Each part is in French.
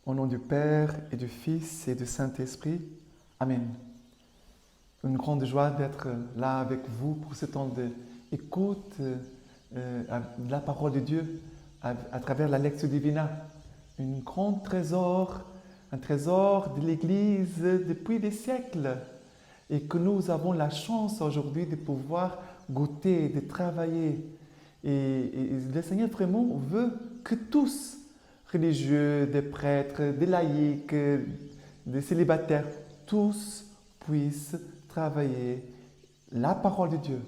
Au nom du Père et du Fils et du Saint-Esprit. Amen. Une grande joie d'être là avec vous pour ce temps d'écoute de la parole de Dieu à travers la Lectio Divina. Un grand trésor, un trésor de l'Église depuis des siècles et que nous avons la chance aujourd'hui de pouvoir goûter, de travailler. Et le Seigneur vraiment veut que tous, religieux, des prêtres, des laïcs, des célibataires, tous puissent travailler la parole de Dieu.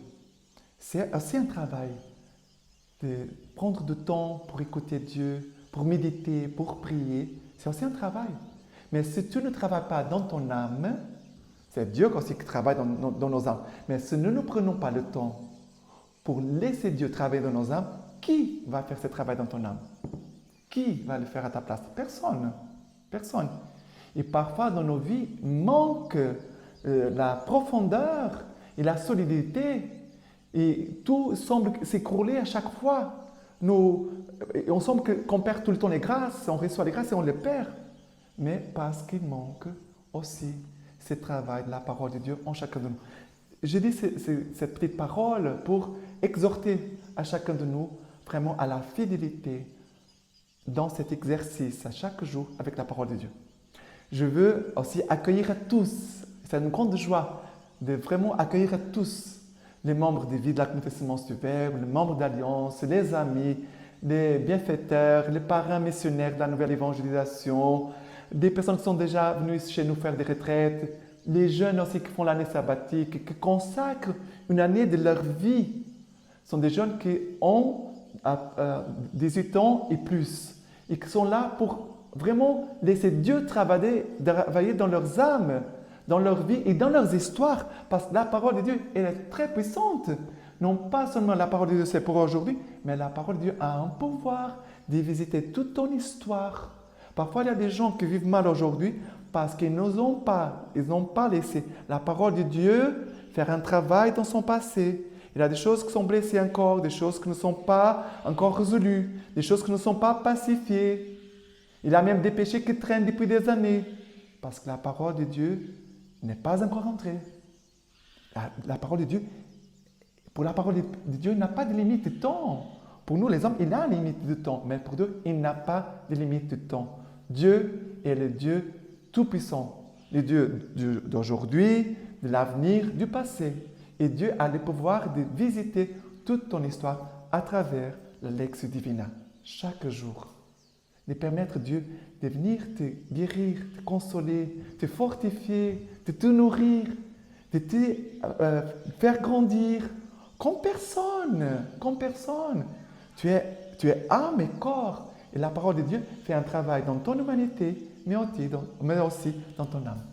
C'est aussi un travail de prendre du temps pour écouter Dieu, pour méditer, pour prier. C'est aussi un travail. Mais si tu ne travailles pas dans ton âme, c'est Dieu aussi qui travaille dans nos âmes. Mais si nous ne prenons pas le temps pour laisser Dieu travailler dans nos âmes, qui va faire ce travail dans ton âme? Qui va le faire à ta place? Personne. Personne. Et parfois, dans nos vies, manque la profondeur et la solidité. Et tout semble s'écrouler à chaque fois. On semble qu'on perd tout le temps les grâces, on reçoit les grâces et on les perd. Mais parce qu'il manque aussi ce travail de la parole de Dieu en chacun de nous. Je dis cette petite parole pour exhorter à chacun de nous vraiment à la fidélité dans cet exercice à chaque jour avec la parole de Dieu. Je veux aussi accueillir à tous, c'est une grande joie de vraiment accueillir à tous les membres des vies de la communauté Semence du Verbe, les membres d'Alliance, les amis, les bienfaiteurs, les parrains missionnaires de la nouvelle évangélisation, des personnes qui sont déjà venues chez nous faire des retraites, les jeunes aussi qui font l'année sabbatique, qui consacrent une année de leur vie. Ce sont des jeunes qui ont 18 ans et plus et qui sont là pour vraiment laisser Dieu travailler dans leurs âmes, dans leur vie et dans leurs histoires, parce que la parole de Dieu, elle est très puissante. Non pas seulement la parole de Dieu, c'est pour aujourd'hui, mais la parole de Dieu a un pouvoir de visiter toute ton histoire. Parfois, il y a des gens qui vivent mal aujourd'hui parce qu'ils n'ont pas laissé la parole de Dieu faire un travail dans son passé. Il y a des choses qui sont blessées encore, des choses qui ne sont pas encore résolues, des choses qui ne sont pas pacifiées. Il y a même des péchés qui traînent depuis des années parce que la parole de Dieu n'est pas encore entrée. La parole de Dieu, pour la parole de Dieu, il n'a pas de limite de temps. Pour nous, les hommes, il a une limite de temps, mais pour Dieu, il n'a pas de limite de temps. Dieu est le Dieu tout-puissant, le Dieu d'aujourd'hui, de l'avenir, du passé. Et Dieu a le pouvoir de visiter toute ton histoire à travers la Lectio Divina, chaque jour. De permettre Dieu de venir te guérir, te consoler, te fortifier, de te nourrir, de te faire grandir comme personne. Tu es âme et corps. Et la parole de Dieu fait un travail dans ton humanité, mais aussi dans ton âme.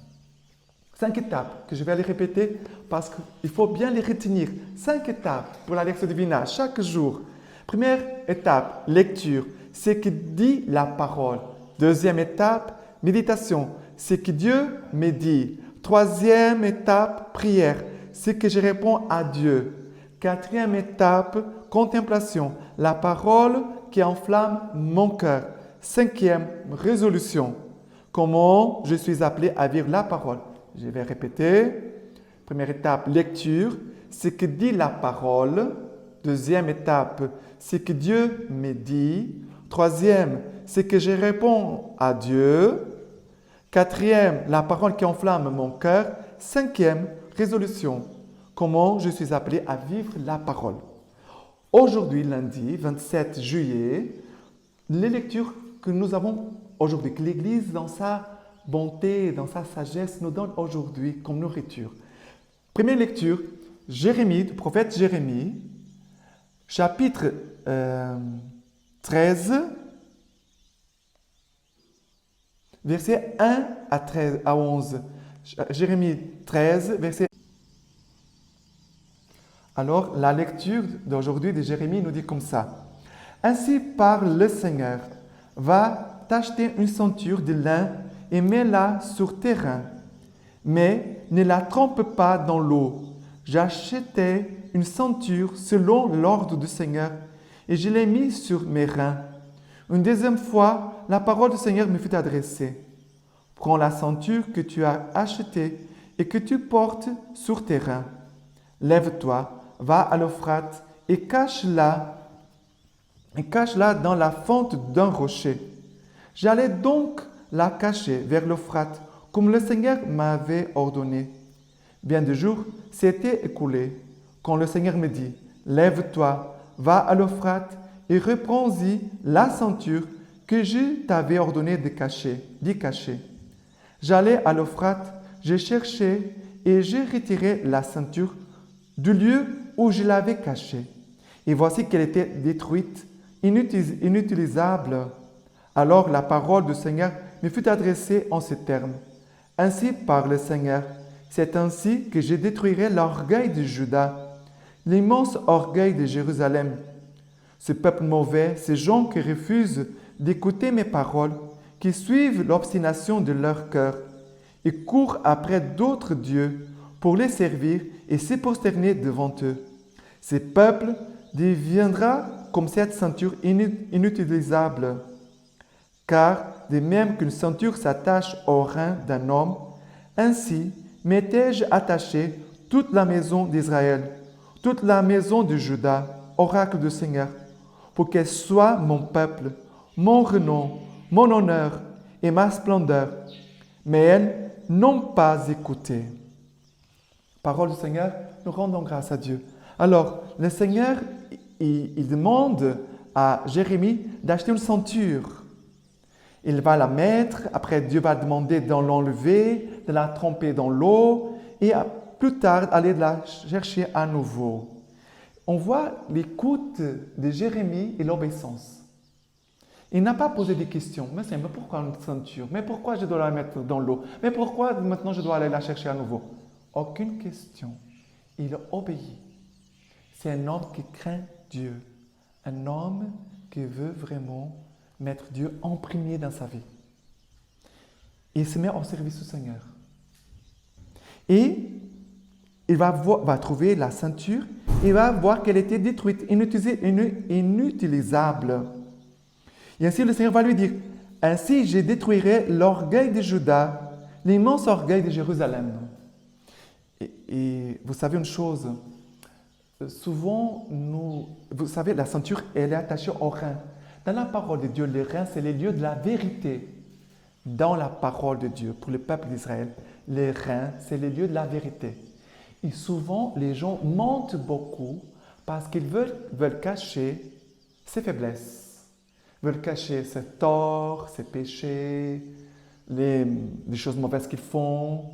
5 étapes que je vais les répéter parce qu'il faut bien les retenir. 5 étapes pour la Lectio Divina chaque jour. Première étape, lecture, ce que dit la parole. Deuxième étape, méditation, ce que Dieu me dit. Troisième étape, prière, ce que je réponds à Dieu. Quatrième étape, contemplation, la parole qui enflamme mon cœur. Cinquième, résolution, comment je suis appelé à vivre la parole. Je vais répéter. Première étape, lecture, ce que dit la parole. Deuxième étape, ce que Dieu me dit. Troisième, ce que je réponds à Dieu. Quatrième, la parole qui enflamme mon cœur. Cinquième, résolution, comment je suis appelé à vivre la parole. Aujourd'hui, lundi 27 juillet, les lectures que nous avons aujourd'hui, que l'Église dans sa bonté, dans sa sagesse, nous donne aujourd'hui comme nourriture. Première lecture, Jérémie, du prophète Jérémie, chapitre 13, versets 1 à 11. Jérémie 13, verset 1. Alors, la lecture d'aujourd'hui de Jérémie nous dit comme ça. Ainsi parle le Seigneur, va t'acheter une ceinture de lin et mets-la sur tes reins. Mais ne la trempe pas dans l'eau. J'achetais une ceinture selon l'ordre du Seigneur et je l'ai mise sur mes reins. Une deuxième fois, la parole du Seigneur me fut adressée. Prends la ceinture que tu as achetée et que tu portes sur tes reins. Lève-toi, va à l'Euphrate et cache-la dans la fente d'un rocher. J'allais donc la cacher vers l'Euphrate, comme le Seigneur m'avait ordonné. Bien des jours s'étaient écoulés, quand le Seigneur me dit, « Lève-toi, va à l'Euphrate et reprends-y la ceinture que je t'avais ordonné d'y cacher. » J'allai à l'Euphrate, j'ai cherché et j'ai retiré la ceinture du lieu où je l'avais cachée. Et voici qu'elle était détruite, inutilisable. Alors la parole du Seigneur me fut adressée en ces termes. Ainsi parle le Seigneur, c'est ainsi que je détruirai l'orgueil de Juda, l'immense orgueil de Jérusalem. Ce peuple mauvais, ces gens qui refusent d'écouter mes paroles, qui suivent l'obstination de leur cœur et courent après d'autres dieux pour les servir et se prosterner devant eux. Ce peuple deviendra comme cette ceinture inutilisable. Car, de même qu'une ceinture s'attache au rein d'un homme, ainsi m'étais-je attaché toute la maison d'Israël, toute la maison de Juda, oracle du Seigneur, pour qu'elle soit mon peuple, mon renom, mon honneur et ma splendeur. Mais elles n'ont pas écouté. Parole du Seigneur, nous rendons grâce à Dieu. Alors, le Seigneur, il demande à Jérémie d'acheter une ceinture. Il va la mettre, après Dieu va demander de l'enlever, de la tremper dans l'eau et plus tard aller la chercher à nouveau. On voit l'écoute de Jérémie et l'obéissance. Il n'a pas posé des questions. Mais pourquoi une ceinture? Mais pourquoi je dois la mettre dans l'eau? Mais pourquoi maintenant je dois aller la chercher à nouveau? Aucune question. Il obéit. C'est un homme qui craint Dieu. Un homme qui veut vraiment mettre Dieu en premier dans sa vie. Il se met au service du Seigneur. Et il va trouver la ceinture et va voir qu'elle était détruite, inutilisable. Et ainsi le Seigneur va lui dire, « Ainsi je détruirai l'orgueil de Juda, l'immense orgueil de Jérusalem. » Et vous savez une chose, souvent, vous savez, la ceinture, elle est attachée au rein. Dans la parole de Dieu, les reins, c'est les lieux de la vérité. Dans la parole de Dieu, pour le peuple d'Israël, les reins, c'est les lieux de la vérité. Et souvent, les gens mentent beaucoup parce qu'ils veulent cacher ses faiblesses, veulent cacher ses torts, ses péchés, les choses mauvaises qu'ils font.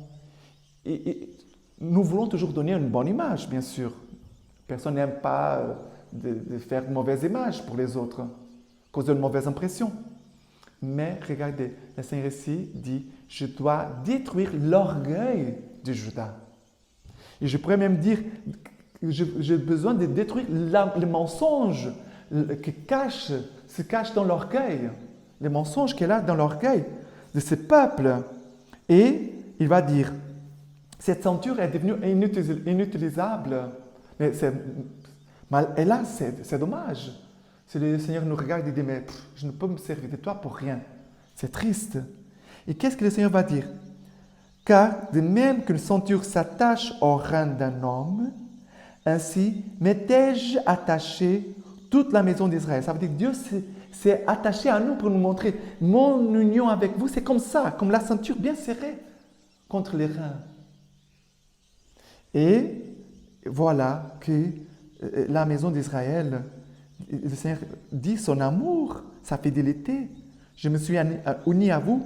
Et nous voulons toujours donner une bonne image, bien sûr. Personne n'aime pas de faire une mauvaise image pour les autres, cause d'une mauvaise impression. Mais regardez, le Seigneur ici dit, je dois détruire l'orgueil de Juda. Et je pourrais même dire, j'ai besoin de détruire le mensonge qui se cache dans l'orgueil, les mensonges qu'il y a dans l'orgueil de ce peuple. Et il va dire, cette ceinture est devenue inutilisable. Mais c'est dommage. Si le Seigneur nous regarde et dit, mais je ne peux me servir de toi pour rien. C'est triste. Et qu'est-ce que le Seigneur va dire? Car de même qu'une ceinture s'attache au rein d'un homme, ainsi m'étais-je attaché toute la maison d'Israël. Ça veut dire que Dieu s'est attaché à nous pour nous montrer mon union avec vous. C'est comme ça, comme la ceinture bien serrée contre les reins. Et voilà que la maison d'Israël, le Seigneur dit son amour, sa fidélité. Je me suis uni à vous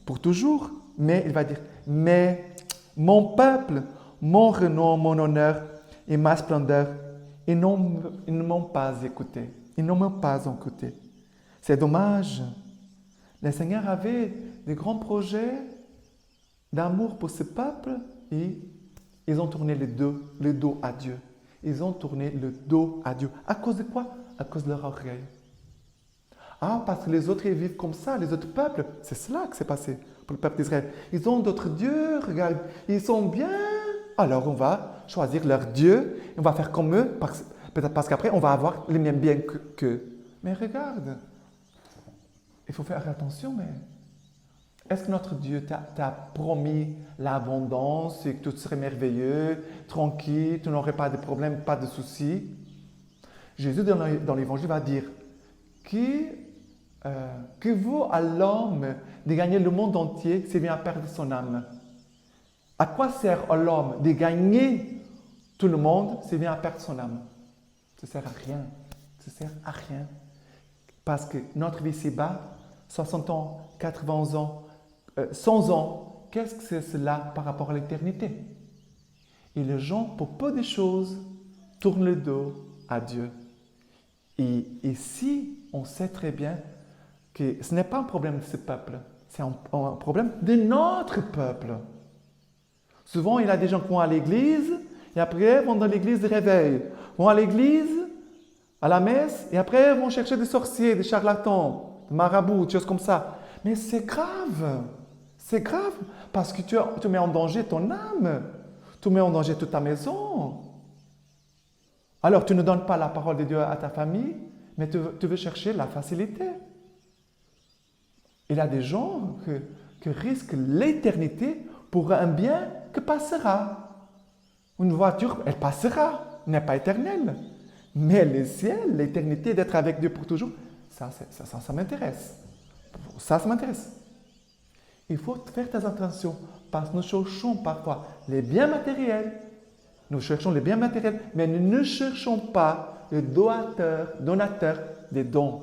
pour toujours. Mais il va dire, mais mon peuple, mon renom, mon honneur et ma splendeur, ils ne m'ont pas écouté. Ils ne m'ont pas écouté. C'est dommage. Le Seigneur avait des grands projets d'amour pour ce peuple et ils ont tourné le dos à Dieu. Ils ont tourné le dos à Dieu. À cause de quoi? À cause de leur orgueil. Ah, parce que les autres ils vivent comme ça, les autres peuples. C'est cela qui s'est passé pour le peuple d'Israël. Ils ont d'autres dieux, regarde, ils sont bien. Alors on va choisir leur Dieu, et on va faire comme eux, peut-être parce qu'après on va avoir les mêmes biens qu'eux. Mais regarde, il faut faire attention, mais est-ce que notre Dieu t'a promis l'abondance et que tout serait merveilleux, tranquille, tu n'aurais pas de problèmes, pas de soucis? Jésus, dans l'Évangile, va dire que vaut à l'homme de gagner le monde entier s'il vient à perdre son âme? À quoi sert à l'homme de gagner tout le monde s'il vient à perdre son âme? Ça ne sert à rien. Ça ne sert à rien. Parce que notre vie s'ébat, 60 ans, 80 ans, 100 ans, qu'est-ce que c'est cela par rapport à l'éternité? Et les gens, pour peu de choses, tournent le dos à Dieu. Et ici, on sait très bien que ce n'est pas un problème de ce peuple, c'est un problème de notre peuple. Souvent, il y a des gens qui vont à l'église et après vont dans l'église de réveil, vont à l'église, à la messe et après vont chercher des sorciers, des charlatans, des marabouts, des choses comme ça. Mais c'est grave parce que tu mets en danger ton âme, tu mets en danger toute ta maison. Alors, tu ne donnes pas la parole de Dieu à ta famille, mais tu veux chercher la facilité. Il y a des gens qui risquent l'éternité pour un bien qui passera. Une voiture, elle passera, n'est pas éternelle. Mais le ciel, l'éternité, d'être avec Dieu pour toujours, ça m'intéresse. Ça m'intéresse. Il faut faire très attention parce que nous cherchons parfois les biens matériels. Nous cherchons les biens matériels, mais nous ne cherchons pas le donateur des dons.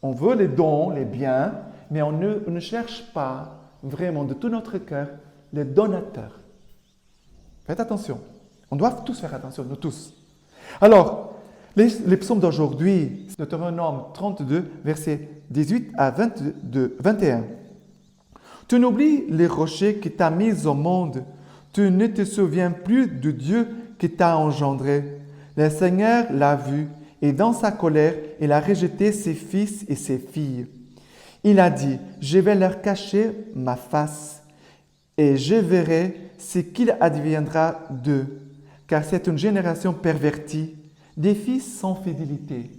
On veut les dons, les biens, mais on ne cherche pas vraiment de tout notre cœur les donateurs. Faites attention. On doit tous faire attention, nous tous. Alors, les psaumes d'aujourd'hui, Deutéronome 32, versets 18 à 21. Tu n'oublies les rochers qui t'ont mis au monde. Tu ne te souviens plus de Dieu qui t'a engendré. Le Seigneur l'a vu et dans sa colère, il a rejeté ses fils et ses filles. Il a dit, je vais leur cacher ma face et je verrai ce qu'il adviendra d'eux, car c'est une génération pervertie, des fils sans fidélité.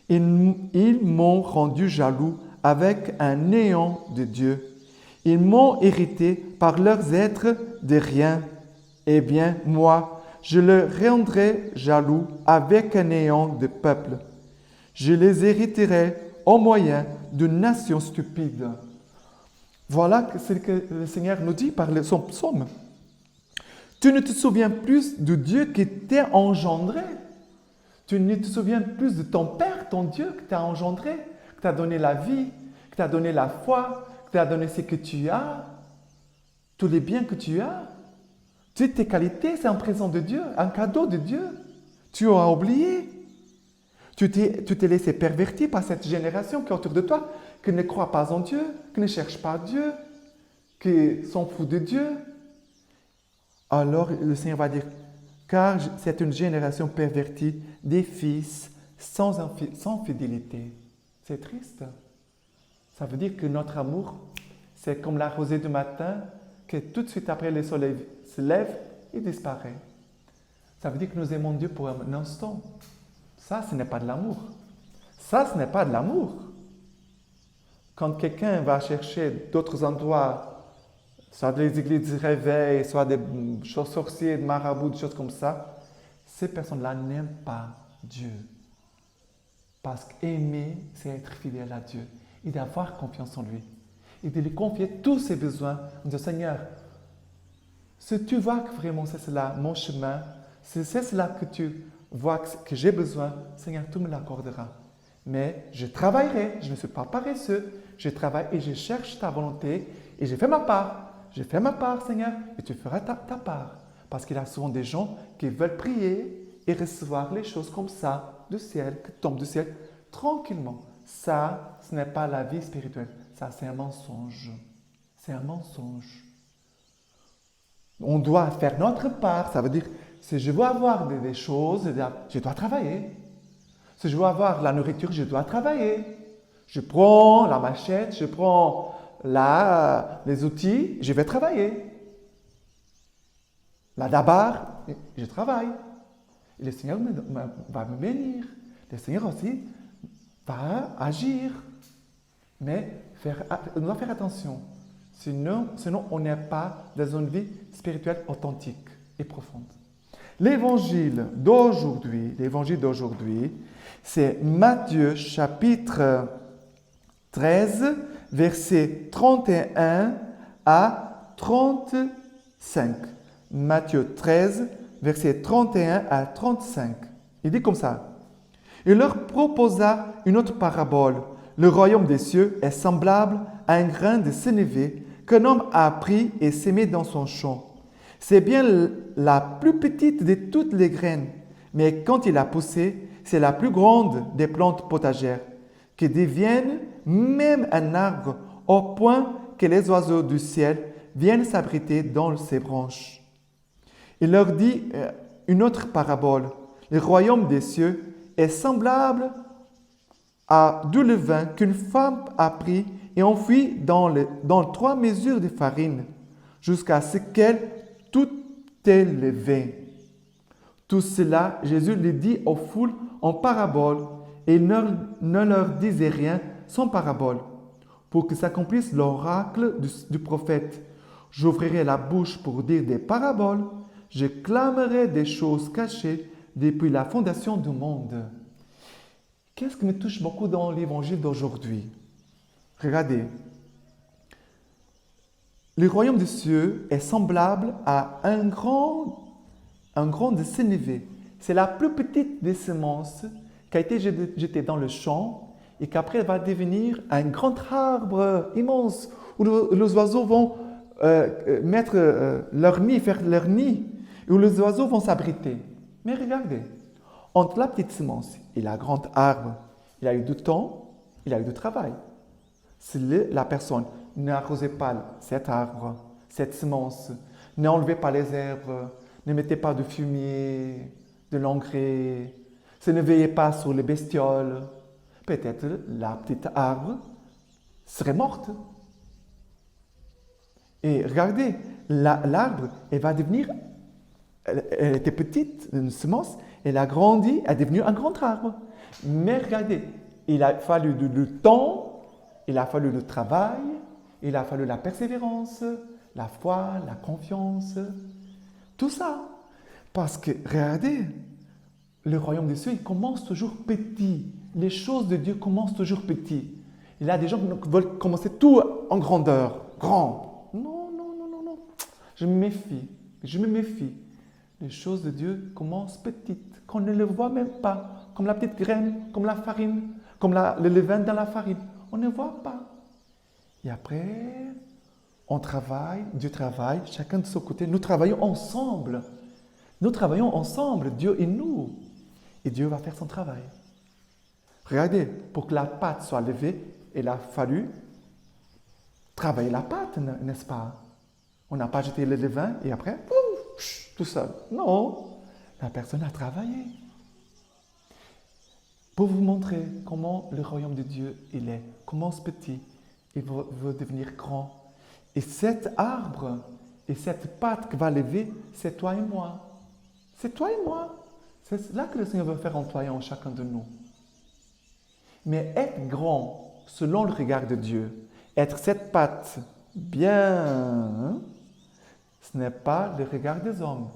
Ils m'ont rendu jaloux avec un néant de Dieu. Ils m'ont hérité par leurs êtres de rien. Eh bien, moi, je leur rendrai jaloux avec un néant de peuple. Je les hériterai au moyen d'une nation stupide. Voilà ce que le Seigneur nous dit par son psaume. Tu ne te souviens plus de Dieu qui t'a engendré. Tu ne te souviens plus de ton Père, ton Dieu qui t'a engendré, qui t'a donné la vie, qui t'a donné la foi, qui t'a donné ce que tu as, tous les biens que tu as. Toutes tes qualités, c'est un présent de Dieu, un cadeau de Dieu. Tu as oublié. Tu t'es laissé pervertir par cette génération qui est autour de toi, qui ne croit pas en Dieu, qui ne cherche pas Dieu, qui s'en fout de Dieu. Alors le Seigneur va dire, car c'est une génération pervertie, des fils sans fidélité. C'est triste. Ça veut dire que notre amour, c'est comme la rosée du matin, que tout de suite après le soleil se lève et disparaît. Ça veut dire que nous aimons Dieu pour un instant. Ça, ce n'est pas de l'amour. Ça, ce n'est pas de l'amour. Quand quelqu'un va chercher d'autres endroits, soit des églises de réveil, soit des sorciers, des marabouts, des choses comme ça, ces personnes-là n'aiment pas Dieu. Parce qu'aimer, c'est être fidèle à Dieu et d'avoir confiance en lui. Et de lui confier tous ses besoins. En disant, Seigneur, si tu vois que vraiment c'est cela mon chemin, si c'est cela que tu vois que j'ai besoin, Seigneur, tu me l'accorderas. Mais je travaillerai, je ne suis pas paresseux, je travaille et je cherche ta volonté et je fais ma part. Je fais ma part, Seigneur, et tu feras ta part. Parce qu'il y a souvent des gens qui veulent prier et recevoir les choses comme ça, du ciel, qui tombent du ciel, tranquillement. Ça, ce n'est pas la vie spirituelle. Ça, c'est un mensonge. C'est un mensonge. On doit faire notre part. Ça veut dire, si je veux avoir des choses, je dois travailler. Si je veux avoir la nourriture, je dois travailler. Je prends la machette, je prends les outils, je vais travailler. La dabar, je travaille. Et le Seigneur va me bénir. Le Seigneur aussi va agir. Mais on doit faire attention. Sinon, on n'est pas dans une vie spirituelle authentique et profonde. L'évangile d'aujourd'hui, c'est Matthieu chapitre 13, versets 31 à 35. Matthieu 13, versets 31 à 35. Il dit comme ça. Il leur proposa une autre parabole. Le royaume des cieux est semblable à un grain de sénévé qu'un homme a pris et sémé dans son champ. C'est bien la plus petite de toutes les graines, mais quand il a poussé, c'est la plus grande des plantes potagères, qui deviennent même un arbre au point que les oiseaux du ciel viennent s'abriter dans ses branches. Il leur dit une autre parabole. Le royaume des cieux est semblable à du levain qu'une femme a pris et enfoui dans 3 mesures de farine, jusqu'à ce qu'elle tout est levé. Tout cela, Jésus le dit aux foules en parabole, et il ne leur disait rien sans parabole, pour que s'accomplisse l'oracle du prophète. J'ouvrirai la bouche pour dire des paraboles, je clamerai des choses cachées depuis la fondation du monde. Qu'est-ce qui me touche beaucoup dans l'évangile d'aujourd'hui? Regardez. Le royaume des cieux est semblable à un grand de sénévé. C'est la plus petite des semences qui a été jetée dans le champ et qu'après va devenir un grand arbre immense où les oiseaux vont mettre leur nid, faire leur nid, où les oiseaux vont s'abriter. Mais regardez, entre la petite semence et la grande arbre, il y a eu du temps, il y a eu du travail. Si la personne n'arrosait pas cet arbre, cette semence, n'enlevait pas les herbes, ne mettait pas de fumier, de l'engrais, se ne veillait pas sur les bestioles, peut-être la petite arbre serait morte. Et regardez, l'arbre, elle va devenir, elle était petite, une semence, elle a grandi, elle est devenue un grand arbre. Mais regardez, il a fallu du temps, il a fallu le travail, il a fallu la persévérance, la foi, la confiance, tout ça. Parce que, regardez, le royaume des cieux, il commence toujours petit. Les choses de Dieu commencent toujours petit. Il y a des gens qui veulent commencer tout en grandeur, grand. Non, non, non, non, non. Je me méfie. Les choses de Dieu commencent petites, qu'on ne le voit même pas, comme la petite graine, comme la farine, comme le levain dans la farine. On ne voit pas. Et après, on travaille, Dieu travaille, chacun de son côté. Nous travaillons ensemble. Dieu et nous. Et Dieu va faire son travail. Regardez, pour que la pâte soit levée, il a fallu travailler la pâte, n'est-ce pas? On n'a pas jeté le levain et après, pouf, tout seul. Non, la personne a travaillé. Pour vous montrer comment le royaume de Dieu il est, commence petit et veut devenir grand. Et cet arbre et cette pâte qui va lever, c'est toi et moi. C'est toi et moi. C'est là que le Seigneur veut faire en toi et en chacun de nous. Mais être grand selon le regard de Dieu, être cette pâte bien, ce n'est pas le regard des hommes.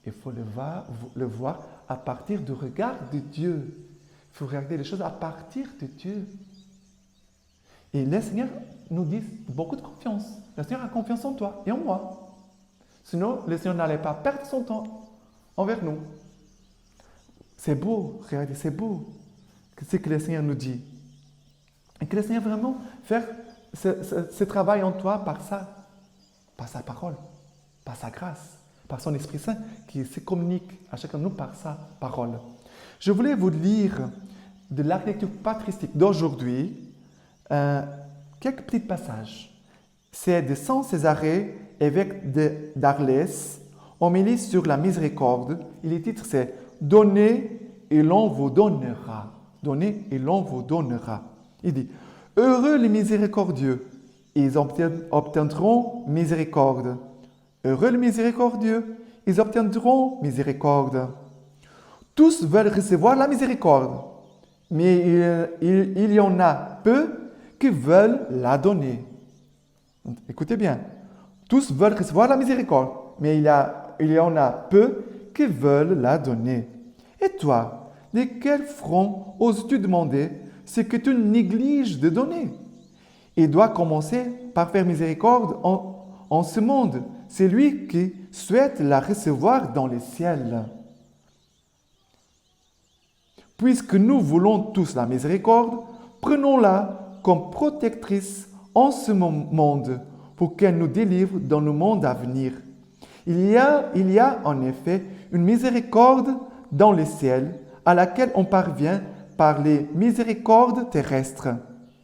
Il faut le voir à partir du regard de Dieu. Il faut regarder les choses à partir de Dieu. Et le Seigneur nous dit beaucoup de confiance. Le Seigneur a confiance en toi et en moi. Sinon, le Seigneur n'allait pas perdre son temps envers nous. C'est beau, regardez, c'est beau ce que le Seigneur nous dit. Et que le Seigneur vraiment faire ce travail en toi par sa parole, par sa grâce, par son Esprit Saint qui se communique à chacun de nous par sa parole. Je voulais vous lire de la lecture patristique d'aujourd'hui quelques petits passages. C'est de Saint Césarée, évêque d'Arles, homélie sur la miséricorde. Et le titre c'est « Donnez et l'on vous donnera ». Donnez et l'on vous donnera. Il dit « Heureux les miséricordieux, ils obtiendront miséricorde. Heureux les miséricordieux, ils obtiendront miséricorde. Tous veulent recevoir la miséricorde, mais il y en a peu qui veulent la donner. Écoutez bien, tous veulent recevoir la miséricorde, mais il y en a peu qui veulent la donner. Et toi, de quel front oses-tu demander ce que tu négliges de donner? Il doit commencer par faire miséricorde en ce monde. C'est lui qui souhaite la recevoir dans les ciels. Puisque nous voulons tous la miséricorde, prenons-la comme protectrice en ce monde pour qu'elle nous délivre dans le monde à venir. Il y a en effet une miséricorde dans les ciels à laquelle on parvient par les miséricordes terrestres.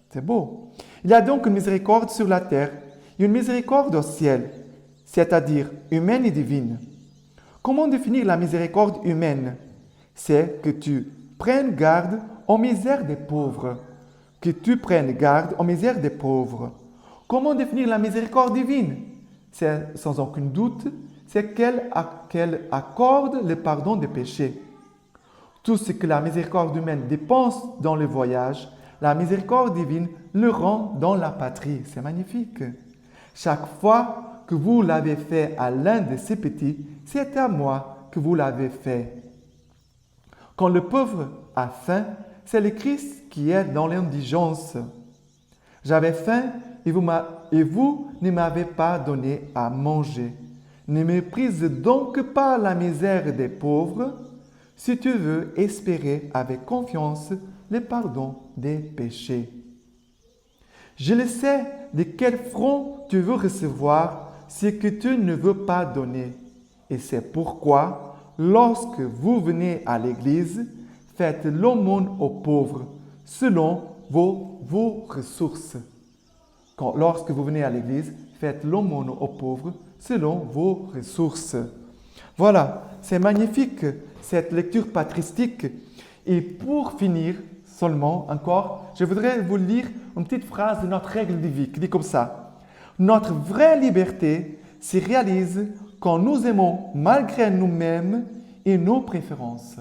C'est beau. Il y a donc une miséricorde sur la terre et une miséricorde au ciel, c'est-à-dire humaine et divine. Comment définir la miséricorde humaine? C'est que tu prennes garde aux misères des pauvres. Que tu prennes garde aux misères des pauvres. Comment définir la miséricorde divine? C'est sans aucun doute, c'est qu'elle accorde le pardon des péchés. Tout ce que la miséricorde humaine dépense dans le voyage, la miséricorde divine le rend dans la patrie. C'est magnifique. Chaque fois que vous l'avez fait à l'un de ces petits, c'est à moi que vous l'avez fait. Quand le pauvre a faim, c'est le Christ qui est dans l'indigence. J'avais faim et vous ne m'avez pas donné à manger. Ne méprise donc pas la misère des pauvres, si tu veux espérer avec confiance le pardon des péchés. Je le sais de quel front tu veux recevoir ce que tu ne veux pas donner. Et c'est pourquoi, lorsque vous venez à l'église, faites l'aumône aux pauvres selon vos ressources. Lorsque vous venez à l'église, faites l'aumône aux pauvres selon vos ressources. Voilà, c'est magnifique cette lecture patristique. Et pour finir, seulement encore, je voudrais vous lire une petite phrase de notre règle de vie qui dit comme ça. Notre vraie liberté se réalise quand nous aimons malgré nous-mêmes et nos préférences.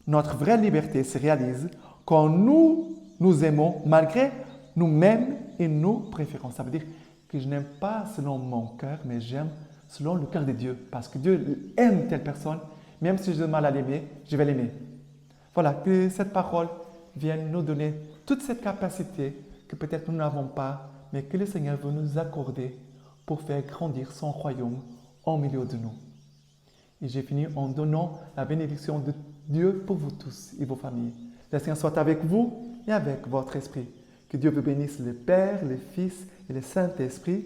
Notre vraie liberté se réalise quand nous aimons malgré nous-mêmes et nos préférences. Ça veut dire que je n'aime pas selon mon cœur, mais j'aime selon le cœur de Dieu. Parce que Dieu aime telle personne, même si j'ai mal à l'aimer, je vais l'aimer. Voilà, que cette parole vienne nous donner toute cette capacité que peut-être nous n'avons pas, mais que le Seigneur veut nous accorder pour faire grandir son royaume au milieu de nous. Et j'ai fini en donnant la bénédiction de Dieu pour vous tous et vos familles. Le Seigneur soit avec vous et avec votre esprit. Que Dieu vous bénisse le Père, le Fils et le Saint-Esprit.